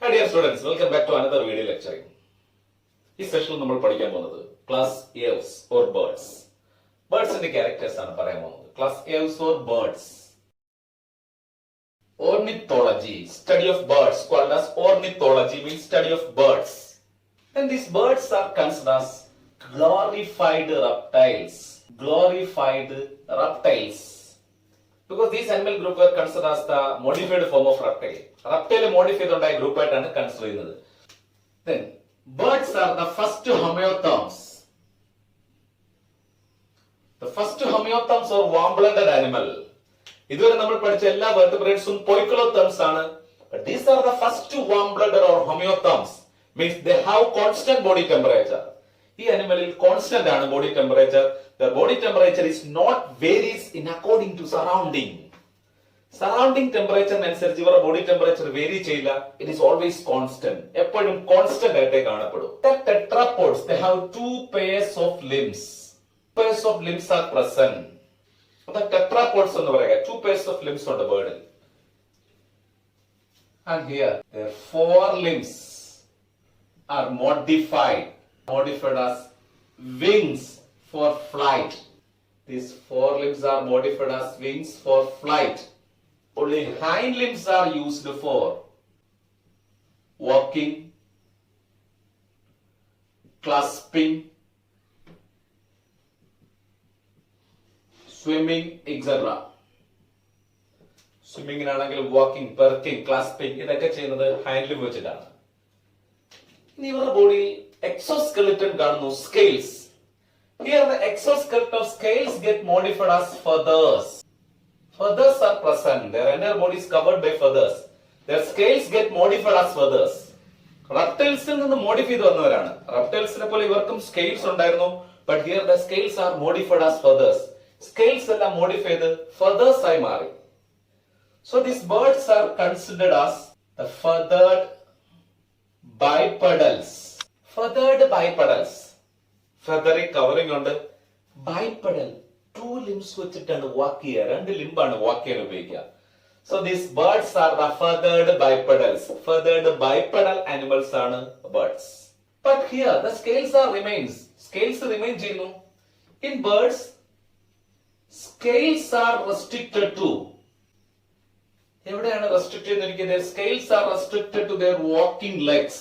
My dear students, welcome back to another video lecturing. ഈ സെഷനിൽ നമ്മൾ പഠിക്കാൻ പോകുന്നത് ക്ലാസ് ഏവ്സ് ഓർ ബേർഡ്സ്. ബേർഡ്സിന്റെ ക്യാരക്ടേഴ്സ് ആണ് പറയാൻ പോകുന്നത്. Class aves or birds. Ornithology, study of birds, called as ornithology, means study of birds. And these birds are considered as glorified reptiles. Glorified reptiles. Because these animal group were considered as the modified form of reptile. Reptile modified on a group and considered. Then birds are the first homeotherms. The first homeotherms or warm-blooded animal. ഇതുവരെ നമ്മൾ പഠിച്ച എല്ലാ വെർട്ടിബ്രേറ്റ്സും poikilotherms ആണ്. But these are the first warm-blooded or homeotherms. Means they have constant body temperature. ഈ animalil constant ആണ് body temperature. The body temperature is not varies in according to surrounding. Surrounding temperature അനുസരിച്ച് ഇവരുടെ body temperature vary ചെയ്യില്ല. It is always constant. എപ്പോഴും constant ആയിട്ടേ കാണപ്പെടും. The tetrapods, they have two pairs of limbs. Pairs of limbs are present. The tetrapods എന്ന് പറയുക two pairs of limbs on the bird. And here their four limbs are modified as wings for flight. These four limbs are modified as wings for flight. Only hind limbs are used for walking, clasping, swimming, etc. Swimming ആണെങ്കിലും walking, perking, clasping ഇതൊക്കെ ചെയ്യുന്നത് hind limb വെച്ചിട്ടാണ്. ഇനി ഇവരുടെ ബോഡിയിൽ exoskeleton കാണുന്നു, scales. Here the exoskeleton of scales get modified as feathers. Feathers are present. Their entire body is covered by feathers. Their scales get modified as feathers. Reptiles നിന്ന് modify ചെയ്തു വന്നവരാണ്. Reptilesനെ പോലെ ഇവർക്കും scales ഉണ്ടായിരുന്നു. But here the scales are modified as feathers. Scales എല്ലാം modify ചെയ്ത് feathers ആയി മാറി. So these birds are considered as the feathered bipedals. Feathered bipedals. Feathery covering ഉണ്ട്. Bipedal. Two limbs വെച്ചിട്ടാണ് walk ചെയ്യുക. രണ്ട് ലിംബാണ് walk ചെയ്യാൻ ഉപയോഗിക്കുക. So these birds are the feathered bipedals. Feathered bipedal animals ആണ് birds. But here the scales are remains. Scales remain ചെയ്യുന്നു. In birds, scales are restricted to. എവിടെയാണ് restricted ചെയ്തിരിക്കുന്നത്? Scales are restricted to their walking legs.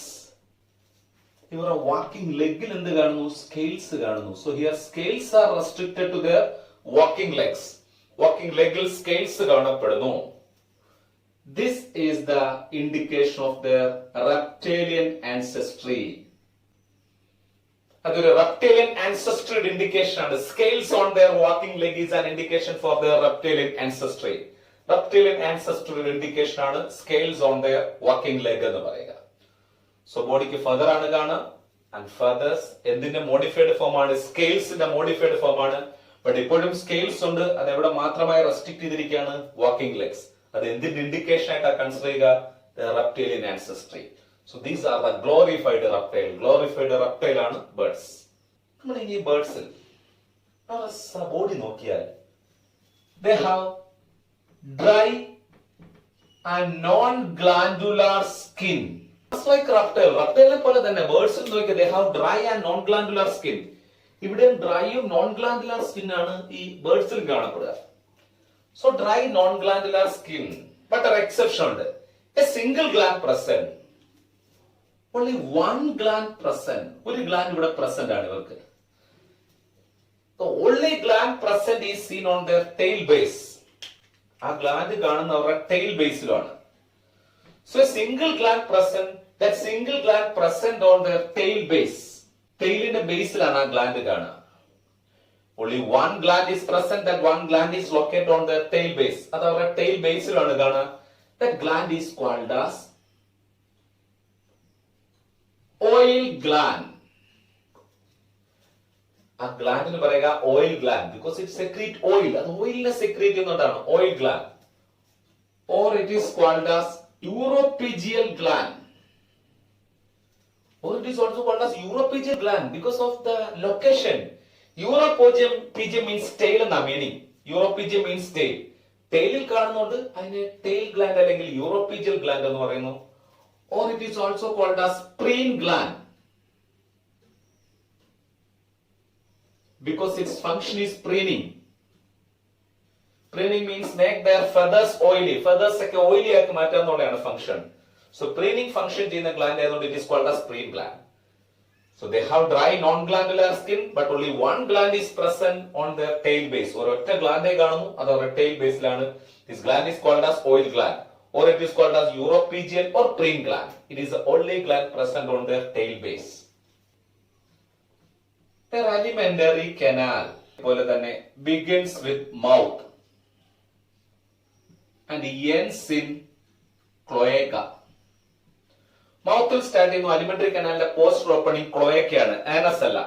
ഇവരുടെ walking ലെഗിൽ എന്ത് കാണുന്നു? Scales കാണുന്നു. So here scales are restricted to their walking legs. Walking ലെഗിൽ scales കാണപ്പെടുന്നു. This is the indication of their reptilian ancestry. അതൊരു reptilian ancestry indication ആണ്. Scales on their walking leg is an indication for their reptilian ancestry. Reptilian ancestry indication ആണ് scales on their walking leg എന്ന് പറയുക. So ബോഡിക്ക് feather ആണ് കാണുക. And feathers എന്തിന്റെ modified form ആണ്? Scalesന്റെ modified form ആണ്. But ഇപ്പോഴും scales ഉണ്ട്. അത് എവിടെ മാത്രമായി restrict ചെയ്തിരിക്കുകയാണ്? Walking legs. അത് എന്തിന്റെ indication ആയിട്ടാണ് കൺസിഡർ ചെയ്യുക? The reptilian ancestry. So these are the glorified reptile. Glorified reptile ആണ് birds. നമ്മൾ ഈ ബേർഡ്സിൽ ബോഡി നോക്കിയാൽ they have dry and non-glandular skin. Just like reptile. Reptile പോലെ തന്നെ ബേർഡ്സിൽ നോക്കിയാൽ they have dry and non-glandular skin. ഇവിടെ ഡ്രൈയും നോൺ ഗ്ലാൻഡുലാർ സ്കിൻ ആണ് ഈ ബേർഡ്സിൽ കാണപ്പെടുക. So dry non-glandular skin. But an exception ഉണ്ട്. A single gland present. Only one gland present. ഒരു gland ഇവിടെ present ആണ് ഇവർക്ക്. The only gland present is seen on their tail base. ആ gland കാണുന്ന അവരുടെ tail baseലാണ്. So a single gland present. That single gland present on their tail base. Tailന്റെ ബേസിലാണ് ആ gland കാണുക. Only one gland is present. That one gland is located on their tail base. അത് അവരുടെ tail baseലാണ് കാണുക. That gland is called as oil gland. ആ ഗ്ലാൻഡിന് പറയുക oil gland because it secrete oil. അത് ഓയിലിനെ secrete ചെയ്യുന്നതാണ് oil gland. Or it is called as uropygial gland. Or it is also called as uropygial gland because of the location. Uropygium means tail എന്നാ meaning. Uropygium means tail. Tailil കാണുന്നുണ്ട് അതിനെ tail gland അല്ലെങ്കിൽ uropygial gland എന്ന് പറയുന്നു. or it is also called as preen gland, because its function is preening. Preening means make their feathers oily. Feathers ഒക്കെ oily ആക്കി മാറ്റുക എന്നുള്ളതാണ് function. So preening function ചെയ്യുന്ന gland ആയതുകൊണ്ട് it is called as preen gland. So they have dry non-glandular skin, but only one gland is present on their tail base. ഒരൊറ്റ gland കാണുന്നു, അത് അവരുടെ tail base ലാണ്. This gland is called as oil gland, or it is called as Uropygian or preen gland. It is the only gland present on their tail base. Their alimentary canal പോലെ തന്നെ begins with mouth and ends in cloaca. മൗത്തിൽ start ചെയ്യുന്നു. Alimentary കനാലിന്റെ posterior opening ക്ലോയക്കയാണ്, anus അല്ല.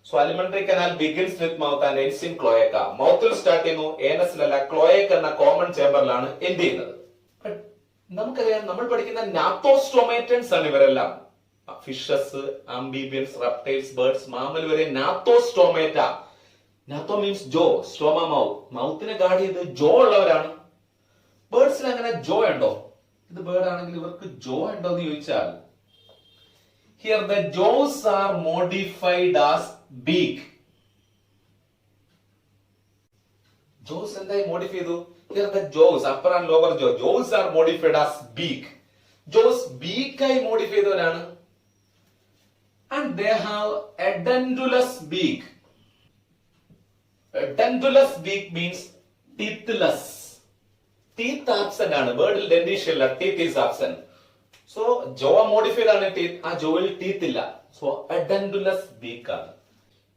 So alimentary canal begins with mouth and ends in cloaca. മൗത്തിൽ start ചെയ്യുന്നു, ഏനസിലല്ല, ക്ലോയക്ക എന്ന കോമൺ ചേംബറിലാണ് എൻഡ് ചെയ്യുന്നത്. നമുക്കറിയാം, നമ്മൾ പഠിക്കുന്ന നാത്തോസ്റ്റോമേറ്റൻസ് ആണ് ഇവരെല്ലാം. ഫിഷസ്, ആംബിബിയൻസ്, റെപ്റ്റൈൽസ്, ബേർഡ്സ്, മാമൽ വരെ നാത്തോസ്റ്റോമേറ്റ. നാത്തോ മീൻസ് ജോ, സ്റ്റോമ മൗത്ത്. മൗത്തിനെ ഗാർഡ് ചെയ്ത് ജോ ഉള്ളവരാണ്. ബേർഡ്സിൽ അങ്ങനെ ജോ ഉണ്ടോ? ഇത് ബേർഡ് ആണെങ്കിൽ ഇവർക്ക് ജോ ഉണ്ടോ എന്ന് ചോദിച്ചാൽ, here the jaws are modified as beak. jaws എന്തായി മോഡിഫൈ ചെയ്തു? here the jaws, upper and lower jaws are modified as beak. jaws beak ആയി മോഡിഫൈ ചെയ്തവരാണ്. and they have edentulous beak. edentulous beak means teethless. teeth absent ആണ്. ബേർഡിൽ ഡെന്റിഷൻ ഇല്ല, teeth is absent. So jaw modified ആണ് teeth, ആ ജോയിൽ teeth ഇല്ല. So edentulous beak ആണ്.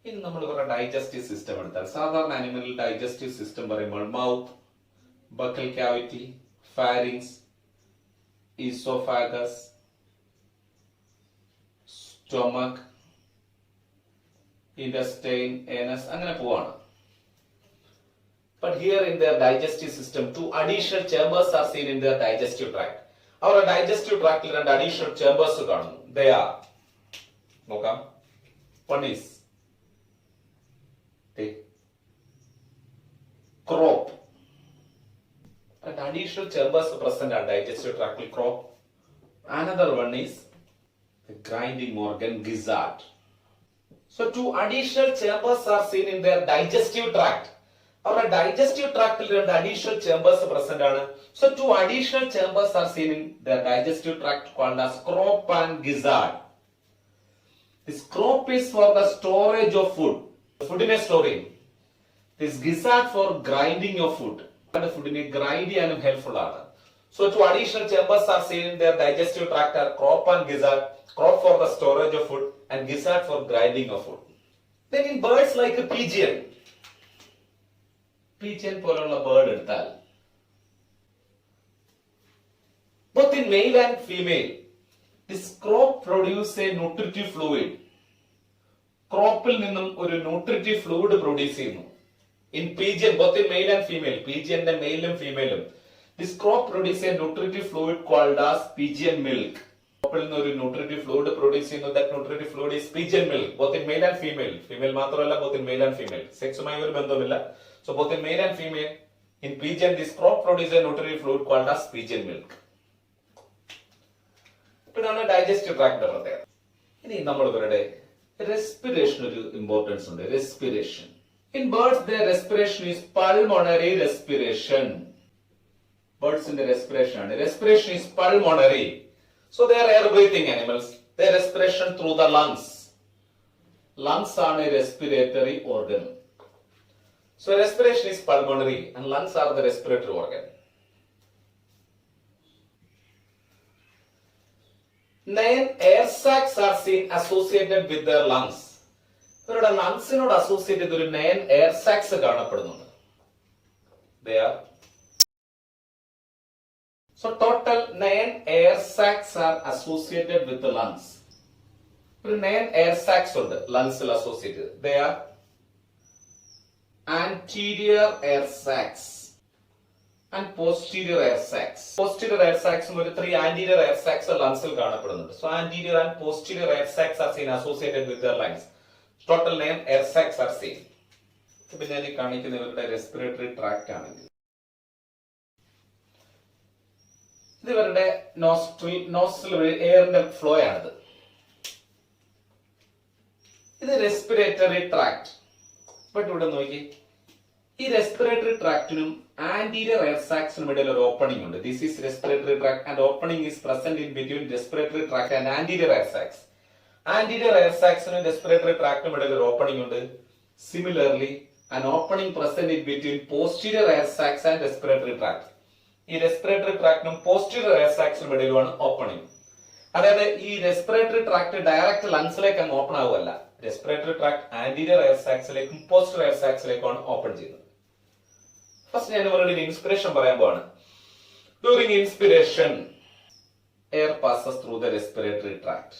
ഇനി നമ്മൾ കുറെ ഡൈജസ്റ്റീവ് സിസ്റ്റം എടുത്താൽ, സാധാരണ ആനിമലിൽ ഡൈജസ്റ്റീവ് സിസ്റ്റം പറയുമ്പോൾ mouth, buccal cavity, pharynx, oesophagus, stomach, intestine, anus, അങ്ങനെ പോവാണ്. But here in their digestive system, two additional chambers are seen in their digestive tract. Our digestive tract രണ്ട് additional chambers കാണുന്നു. They are, നോക്കാം, one is the crop. And additional chambers present are digestive tract crop. Another one is the grinding organ gizzard. So two additional chambers are seen in their digestive tract. അവരുടെ digestive ട്രാക്റ്റിൽ രണ്ട് additional chambers present ആണ്. So two additional chambers are seen in the digestive tract called as crop and gizzard. This crop is for the storage of food, ഫുഡിനെ store ചെയ്യും. This gizzard for grinding of food, ഫുഡിനെ grind ചെയ്യാനും helpful ആണ്. So two additional chambers are seen in the digestive tract are crop and gizzard. Crop for the storage of food and gizzard for grinding of food. Then in birds like a pigeon പോലുള്ള bird എടുത്താൽ, both in male and female, this crop produce a nutritive fluid. ക്രോപ്പിൽ നിന്നും ഒരു nutritive fluid produce ചെയ്യുന്നു. In pigeon, both in male and female, pigeonന്റെ മെയിലും ഫീമെയിലും, this crop produce a nutritive fluid called as pigeon milk. ക്രോപ്പിൽ നിന്ന് ഒരു nutritive fluid produce ചെയ്യുന്നു. That nutritive fluid is pigeon milk, both in male and female. Female മാത്രമല്ല, both in male and female. സെക്സുമായി ഒരു ബന്ധവുമില്ല. So both in male and female, in pigeon this crop produces a nutritive fluid called as pigeon milk. ഇതാണ് digestive tract പ്രത്യേകത. ഇനി നമ്മൾ ഇവരുടെ respiration ഒരു importance ഉണ്ട്. Respiration in birds, their respiration is pulmonary respiration. ബേർഡ്സിന്റെ റെസ്പിറേഷൻ ആണ്. Respiration is pulmonary. So they are air breathing animals. Their respiration through the lungs. Lungs are a respiratory organ. So respiration is pulmonary and lungs are the respiratory organ. 9 air sacs are seen associated with their lungs. ഇവരുടെ ലങ്സിനോട് associate ചെയ്ത ഒരു 9 air സാക്സ് കാണപ്പെടുന്നുണ്ട്. They are, so total 9 air sacs are associated with the lungs. ഒരു 9 air sacs ഉണ്ട് ലങ്സിൽ associate. They are anterior air sacs and posterior air sacs. Posterior air sacs ഒരു 3 anterior air sacs ലങ്സിൽ കാണപ്പെടുന്നുണ്ട്. So anterior and posterior air sacs are seen associated with their lungs. Total 9 air sacs are seen. ഇപ്പൊ ഞാൻ ഈ കാണിക്കുന്ന ഇവരുടെ respiratory tract ആണെങ്കിൽ, ഇത് ഇവരുടെ നോസ്ട്രിൽ വഴി എയറിന്റെ ഫ്ലോ ആണിത്. ഇത് റെസ്പിറേറ്ററി ട്രാക്ട്. ബട്ട് ഇവിടെ നോക്കി, ഈ റെസ്പിറേറ്ററി ട്രാക്ടിനും ആന്റീരിയർ എയർ സാക്സിനും ഇടയിൽ ഒരു ഓപ്പണിംഗ് ഉണ്ട്. This is respiratory tract and opening is present in between respiratory tract and anterior air sacs. Anterior air സാക്സിനും റെസ്പിറേറ്ററി ട്രാക്ടിനും ഇടയിൽ ഒരു ഓപ്പണിംഗ് ഉണ്ട്. Similarly an opening present in between posterior air sacs and respiratory tract. ഈ respiratory ട്രാക്ടിനും posterior air സാക്സിനും ഇടയിലുമാണ് opening. അതായത് ഈ റെസ്പിറേറ്ററി ട്രാക്ട് ഡയറക്റ്റ് ലങ്സിലേക്ക് അങ്ങ് ഓപ്പൺ ആവുകയല്ല. റെസ്പിറേറ്ററി ട്രാക്ട് ആന്റീരിയർ എയർ സാക്സിലേക്കും പോസ്റ്റീരിയർ എയർ സാക്സിലേക്കുമാണ് ഓപ്പൺ ചെയ്യുന്നത്. ഫസ്റ്റ് ഞാൻ ഇവരുടെ ഇൻസ്പിറേഷൻ പറയാൻ പോവാണ്. During inspiration air passes through the respiratory tract.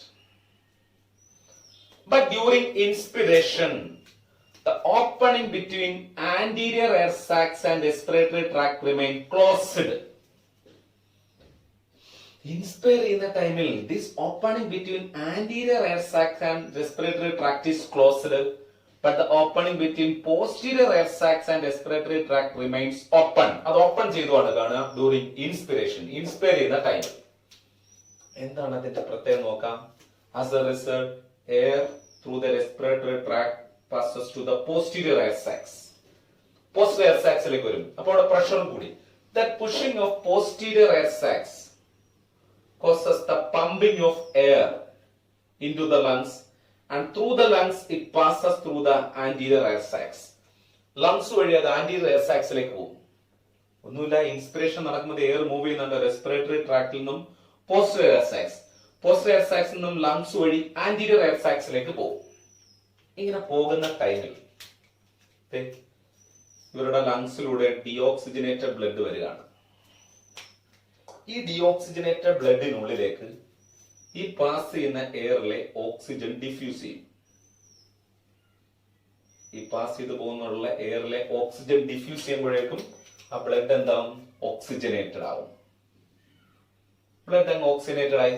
But during inspiration the opening between anterior air sacs and respiratory tract remain closed. Inspire ചെയ്യുന്ന ടൈമിൽ this opening between anterior air sacs and respiratory tract is closed, but the opening between posterior air sacs and respiratory tract remains open. അത് open ചെയ്തുകൊണ്ട് കാണുക during inspiration. Inspire ചെയ്യുന്ന time എന്താണ് അതിന്റെ പ്രത്യേകം നോക്കാം. As a result, air through the respiratory tract passes to the posterior air sacs. Posterior air sacs ലേക്ക് വരും. അപ്പോൾ അവിടെ പ്രഷർ കൂടി. That pushing of posterior air sacs causes the pumping of air into the lungs, and through the lungs it passes through the anterior air sacs. Lungs വഴി അത് anterior air sacs ലേക്ക് പോകും. ഒന്നുമില്ല, inspiration നടക്കുന്നത് air move ചെയ്യുന്നുണ്ട് respiratory ട്രാക്റ്റിൽ നിന്നും posterior air sacs. Posterior air സാക്സിൽ നിന്നും ലങ്സ് വഴി ആന്റീരിയർ എയർ സാക്സിലേക്ക് പോകും. ഇങ്ങനെ പോകുന്ന ടൈമിൽ ഇവരുടെ ലങ്സിലൂടെ ഡിയോക്സിജനേറ്റഡ് ബ്ലഡ് വരികയാണ്. ഈ ഡിയോക്സിജനേറ്റഡ് ബ്ലഡിനുള്ളിലേക്ക് ഈ പാസ് ചെയ്യുന്ന എയറിലെ ഓക്സിജൻ ഡിഫ്യൂസ് ചെയ്യും. ഈ പാസ് ചെയ്ത് പോകുന്നുള്ള എയറിലെ ഓക്സിജൻ ഡിഫ്യൂസ് ചെയ്യുമ്പോഴേക്കും ആ ബ്ലഡ് എന്താവും? ഓക്സിജനേറ്റഡ് ആവും. ബ്ലഡ് അങ്ങ് ഓക്സിജനേറ്റഡ് ആയി.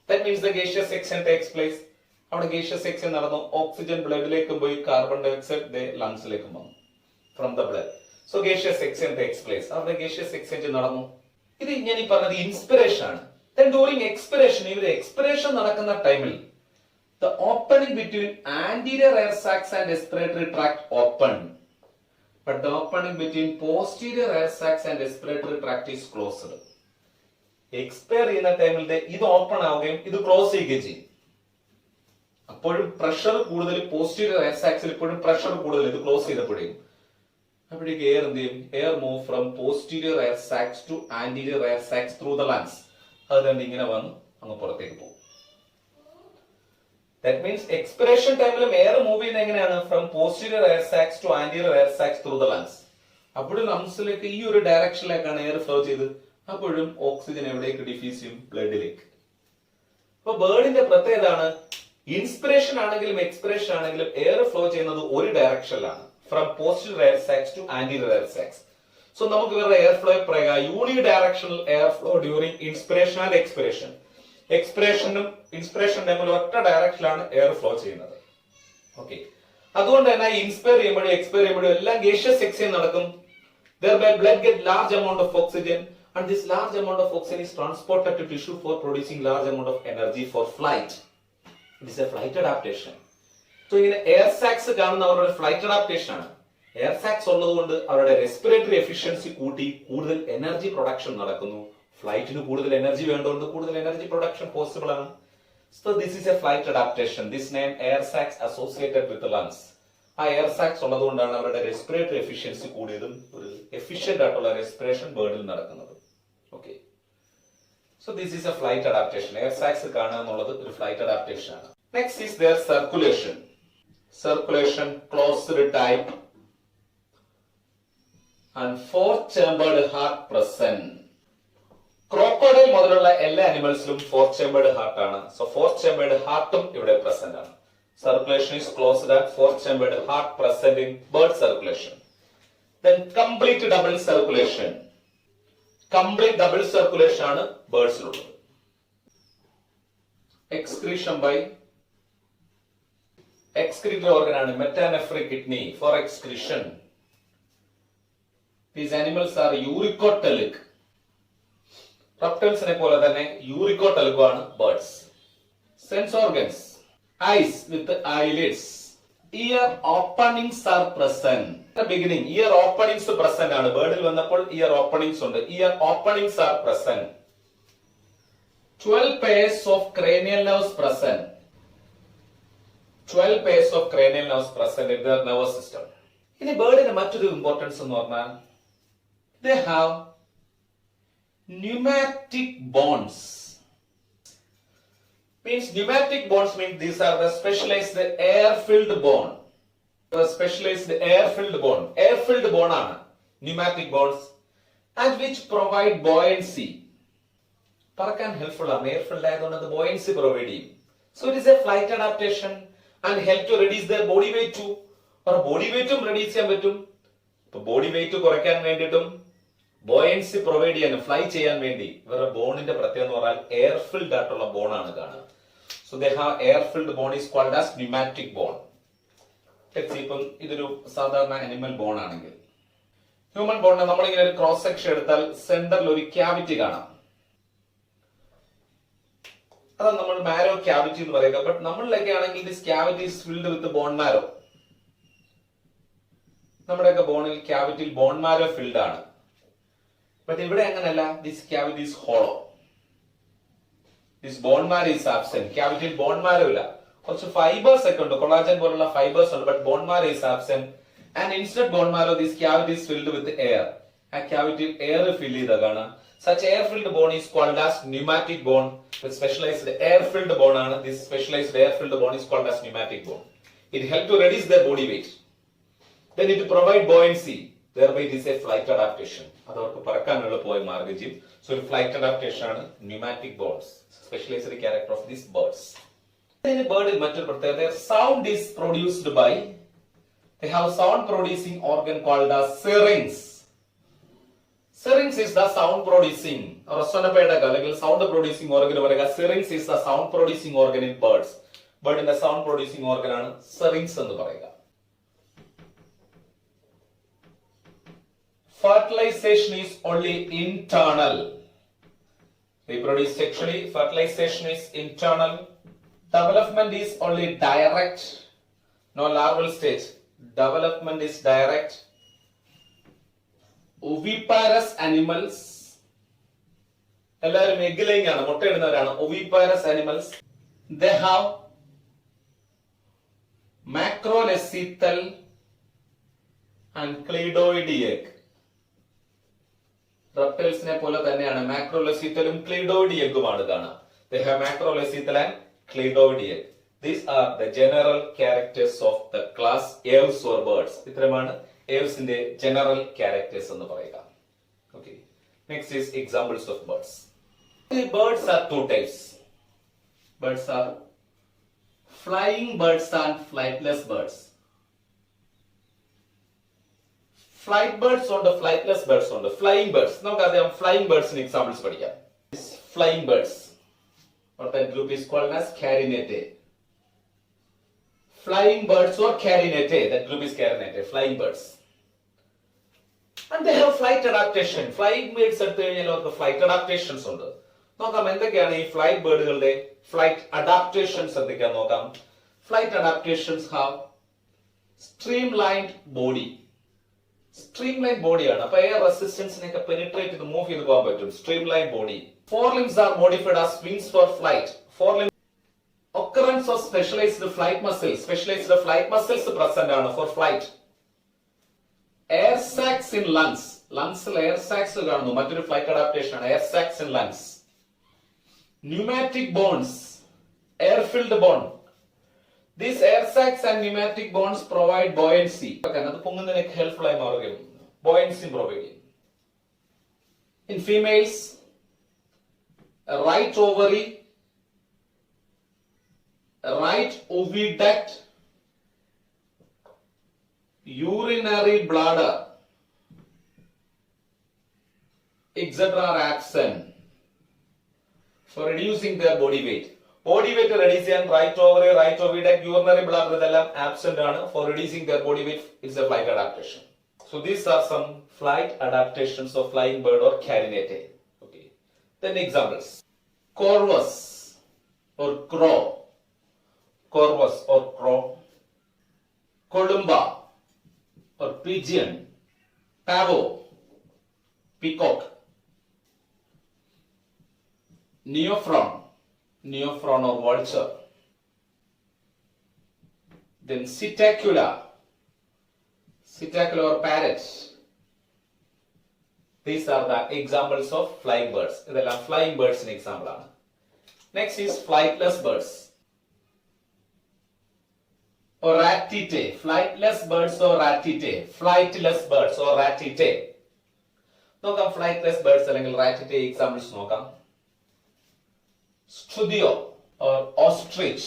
That means the gaseous section takes place. അവിടെ gaseous section നടന്നു. ഓക്സിജൻ ബ്ലഡിലേക്കും പോയി, കാർബൺ ഡൈ ഓക്സൈഡ് ലങ്സിലേക്കും വന്നു from the blood. So gaseous section takes place. അവിടെ gaseous exchange നടന്നു. ഇത് ഞാൻ ഈ പറഞ്ഞത് ഇൻസ്പിറേഷൻ ആണ്. Then during expiration, ഇവര് എക്സ്പിറേഷൻ നടക്കുന്ന ടൈമിൽ the opening between anterior air sacs and respiratory tract open, but the opening between posterior air sacs and respiratory tract is closed. Expire ചെയ്യുന്ന ടൈമിൽ ഇത് ഓപ്പൺ ആവുകയും ഇത് ക്ലോസ് ചെയ്യുകയും ചെയ്യും. അപ്പോഴും പ്രഷർ കൂടുതൽ പോസ്റ്റീരിയർ എയർ സാക്സിൽ, ഇപ്പോഴും പ്രഷർ കൂടുതൽ ഇത് ക്ലോസ് ചെയ്തപ്പോഴേക്കും അപ്പോഴേക്ക് എയർ എന്ത് ചെയ്യും? Air move from posterior air sacs to anterior air sacs through the lungs. അത് തന്നെ ഇങ്ങനെ വന്ന് അങ്ങ് പുറത്തേക്ക് പോകും. ദാറ്റ് മീൻസ് എക്സ്പിറേഷൻ ടൈമിലും എയർ മൂവ് ചെയ്യുന്നത് എങ്ങനെയാണ്? From posterior air sacs to anterior air sacs through the lungs. അപ്പോഴും ലങ്സിലേക്ക് ഈ ഒരു ഡയറക്ഷനിലേക്കാണ് എയർ ഫ്ലോ ചെയ്ത്. അപ്പോഴും ഓക്സിജൻ എവിടേക്ക് ഡിഫ്യൂസ് ചെയ്യും? ബ്ലഡിലേക്ക്. അപ്പൊ ബേർഡിന്റെ പ്രത്യേകതയാണ്, ഇൻസ്പിറേഷൻ ആണെങ്കിലും എക്സ്പിറേഷൻ ആണെങ്കിലും എയർ ഫ്ലോ ചെയ്യുന്നത് ഒരു ഡയറക്ഷനിലാണ്, from posterior air sacs to anterior air sacs. So നമുക്ക് ഇവരുടെ എയർ ഫ്ലോ പറയുക unidirectional air flow during inspiration and expiration. എക്സ്പിറേഷനും ഇൻസ്പിറേഷൻ തമ്മിൽ ഒറ്റ ഡയറക്ഷനിലാണ് എയർ ഫ്ലോ ചെയ്യുന്നത്. ഓക്കെ, അതുകൊണ്ട് തന്നെ ഇൻസ്പയർ ചെയ്യുമ്പോഴും എക്സ്പയർ ചെയ്യുമ്പോഴും എല്ലാം ഗേഷ്യസ് സെക്ഷൻ നടക്കും. Thereby blood get large amount of oxygen, and this large amount of oxygen is transported to tissue for producing large amount of energy for flight. It is a flight adaptation. So ഇങ്ങനെ air സാക്സ് കാണുന്ന അവരുടെ flight adaptation ആണ്. Air സാക്സ് ഉള്ളതുകൊണ്ട് അവരുടെ respiratory efficiency കൂട്ടി കൂടുതൽ energy production നടക്കുന്നു. ഫ്ലൈറ്റിന് കൂടുതൽ എനർജി വേണ്ടതുകൊണ്ട് കൂടുതൽ എനർജി പ്രൊഡക്ഷൻ പോസിബിൾ ആണ്. So this is a flight adaptation. This name air sacs associated with the lungs. ആ എയർ സാക്സ് ഉള്ളതുകൊണ്ടാണ് അവരുടെ റെസ്പിറേറ്ററി എഫിഷ്യൻസി കൂടിയതും ഒരു എഫിഷ്യന്റ് ആയിട്ടുള്ള റെസ്പിറേഷൻ ബേർഡിൽ നടക്കുന്നത്. Okay, so this is a flight adaptation. Air sacs കാണുക എന്നുള്ളത് ഒരു ഫ്ലൈറ്റ് അഡാപ്റ്റേഷൻ ആണ്. Next is their circulation. Circulation closed type and 4 chambered heart present. Crocodile മുതലുള്ള എല്ലാ അനിമൽസിലും 4 chambered heart ആണ്. സോ 4 chambered heartഉം ഇവിടെ പ്രസന്റ് ആണ്. Circulation is closed at 4 chambered heart present in bird circulation. Then complete double circulation. Complete double circulation ആണ് ബേർഡ്സിലുള്ളത്. Excretion by excretory organ ആണ് metanephric kidney for excretion. These animals are uricotelic. റെപ്റ്റൈൽസിനെ പോലെ തന്നെ യൂറിക്കോട്ടൽഗോ ആണ് birds. Sense organs, ice വിത്ത് eyelids, year openings R present. Beginning year openings present ആണ്. ബേർഡിൽ വന്നപ്പോൾ year openings ഉണ്ട്. Year openings R present. 12 pairs of cranial nerves present. 12 pairs of cranial nerves present in the nervous system. ഇനി ബേർഡിന്റെ മറ്റൊരു importance എന്ന് പറഞ്ഞാൽ they have pneumatic bones. Means pneumatic bones means these are the specialized air-filled bone. The specialized air-filled bone. Air-filled bone ആണ് pneumatic bones and which provide buoyancy. പറക്കാൻ helpful ആണ്. Air-filled ആയതുകൊണ്ട് അത് buoyancy provide ചെയ്യും. So it is a flight adaptation and help to reduce their body weight too. Body വെയിറ്റും reduce ചെയ്യാൻ പറ്റും. ഇപ്പൊ ബോഡി വെയിറ്റ് കുറയ്ക്കാൻ വേണ്ടിയിട്ടും ബോയൻസി പ്രൊവൈഡ് ചെയ്യാൻ, ഫ്ലൈ ചെയ്യാൻ വേണ്ടി ഇവരുടെ ബോണിന്റെ പ്രത്യേകത എന്ന് പറഞ്ഞാൽ എയർ ഫിൽഡ് ആയിട്ടുള്ള ബോണാണ് കാണുക. So they have air filled bone is called as pneumatic bone. ഇപ്പം ഇതൊരു സാധാരണ അനിമൽ ബോൺ ആണെങ്കിൽ, ഹ്യൂമൻ ബോണിന് നമ്മളിങ്ങനെ ഒരു ക്രോസ് സെക്ഷൻ എടുത്താൽ സെന്ററിൽ ഒരു ക്യാവിറ്റി കാണാം. അതാണ് നമ്മൾ മാരോ ക്യാവിറ്റി എന്ന് പറയുക. ബട്ട് നമ്മളിലൊക്കെ ആണെങ്കിൽ this cavity is filled with bone marrow. നമ്മുടെയൊക്കെ ബോണിൽ ക്യാവിറ്റിയിൽ ബോൺ മാരോ ഫിൽഡ് ആണ്. ബട്ട് ഇവിടെ അങ്ങനല്ല. This cavity is hollow. This bone marrow is absent. ക്യാവിറ്റിയിൽ ബോൺ മാരോ ഇല്ല. കുറച്ച് ഫൈബേഴ്സ് ഒക്കെ ഉണ്ട്, കൊളാജൻ പോലുള്ള ഫൈബേഴ്സ് ഉണ്ട്, but bone marrow is absent. And instead bone marrow this cavity is filled with air. ആ ക്യാവിറ്റിയിൽ എയർ ഫിൽ ചെയ്ത കാണാം. Such air-filled bone is called as pneumatic bone. The specialized air-filled bone ആണ്. This specialized air-filled bone is called as pneumatic bone. It helps to reduce their body weight. Then it provide buoyancy. Thereby it is a flight adaptation. അതവർക്ക് പറക്കാൻ എളുപ്പമായി മാർഗം ചെയ്യും. So ഒരു flight adaptation ആണ് pneumatic bones. Specialized character of these birds. ഇതിന് ബേർഡിൽ മറ്റൊരു പ്രത്യേകത, sound is produced by, they have sound producing organ called as syrinx. Syrinx is the sound producing, റൊസോനപേടക അല്ലെങ്കിൽ സൗണ്ട് പ്രൊഡ്യൂസിംഗ് ഓർഗൻ പറയുക. syrinx is the sound producing organ in birds. ബേർഡിന്റെ sound producing organ ആണ് syrinx എന്ന് പറയുക. Fertilization is only internal. Reproduce sexually, fertilization is internal. Development is only direct. No larval stage. Development is direct. Oviparous animals, എല്ലാവരും egg laying ആണ്, മുട്ടയിടുന്നവരാണ്. oviparous animals, they have macrolethal and cladoid egg. റെപ്റ്റൈൽസിനെ പോലെ തന്നെയാണ് മാക്രോലെസീത്തലും ക്ലീഡോയിഡ് എഗ്ഗുമാണ് കാണുക. They have macrolethal and cladoid egg. These are the general characters of the class Aves or birds. ഇത്രയുമാണ് Avesന്റെ general characters എന്ന് പറയുക. Okay. Next is examples of birds. Birds are two types. Birds are flying birds and flightless birds. Flight birds ഉണ്ട്, flightless birds ഉണ്ട്. Flying birds, നമുക്കറിയാം flying birdsന് examples പഠിക്കാം. Flying birds, or that group is called as Carinatae. Flying birds or Carinatae, that group is Carinatae, flying birds. And they have flight adaptation. Flying birds എടുത്തു കഴിഞ്ഞാൽ അവർക്ക് flight adaptations ഉണ്ട്. നോക്കാം എന്തൊക്കെയാണ് ഈ flight ബേർഡുകളുടെ flight adaptations എന്തൊക്കെയാന്ന് നോക്കാം. Flight adaptations have streamlined body. Streamlined body ആണ്. അപ്പൊ എയർ റെസിസ്റ്റൻസിനെയൊക്കെ പെനിട്രേറ്റ് ചെയ്ത് മൂവ് ചെയ്ത് പോകാൻ പറ്റും. Streamlined body. Forelimbs are modified as wings for flight. Forelimbs occurrence of specialized flight muscles. Specialized flight muscles present ആണ് for flight. Air sacs in lungs. Lungsൽ air sacs കാണുന്നു. മറ്റൊരു flight adaptation ആണ്. Air sacs in lungs. Pneumatic bones. Air-filled bone. These air sacs and pneumatic bones provide buoyancy. അത് പൊങ്ങുന്നതിനൊക്കെ helpful ആയി മാറുകയും buoyancy provide ചെയ്യും. In females, right ovary, right oviduct, urinary bladder, etc. are absent for reducing their body weight. Body weight reduce ചെയ്യാൻ right ovary, right oviduct, urinary bladder ഇതെല്ലാം absent ആണ്. For reducing their body weight, it's a flight adaptation. So these are some flight adaptations of flying bird or Carinatae. Okay. Then examples. Corvus or crow. Corvus or crow. Columba or pigeon. Pavo, peacock. Neophron or vulture. Then Psittacula or parrot. These are the examples of flying birds. ഇതെല്ലാം flying birds in example ആണ്. Next is flightless birds. Or ratite. Flightless birds or ratite. Flightless birds or ratite. നോക്കാം flightless birds അല്ലെങ്കിൽ ratite examples നോക്കാം. Struthio or ostrich.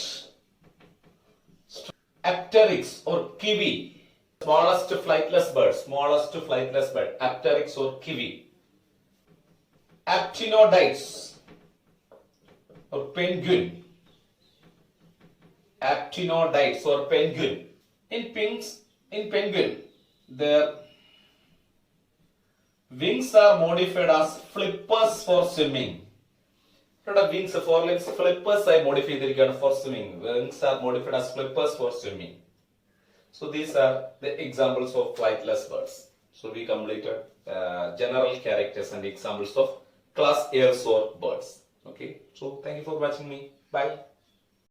Apteryx or kiwi. Smallest flightless bird. Apteryx or kiwi. Aptenodytes or penguin. Aptenodytes or penguin. In penguin, their wings are modified as flippers for swimming. Wings, forelegs, flippers are modified for swimming. Wings are modified as flippers for swimming. So these are the examples of flightless birds. So we completed general characters and examples of class airs or birds. Okay. So thank you for watching me. Bye.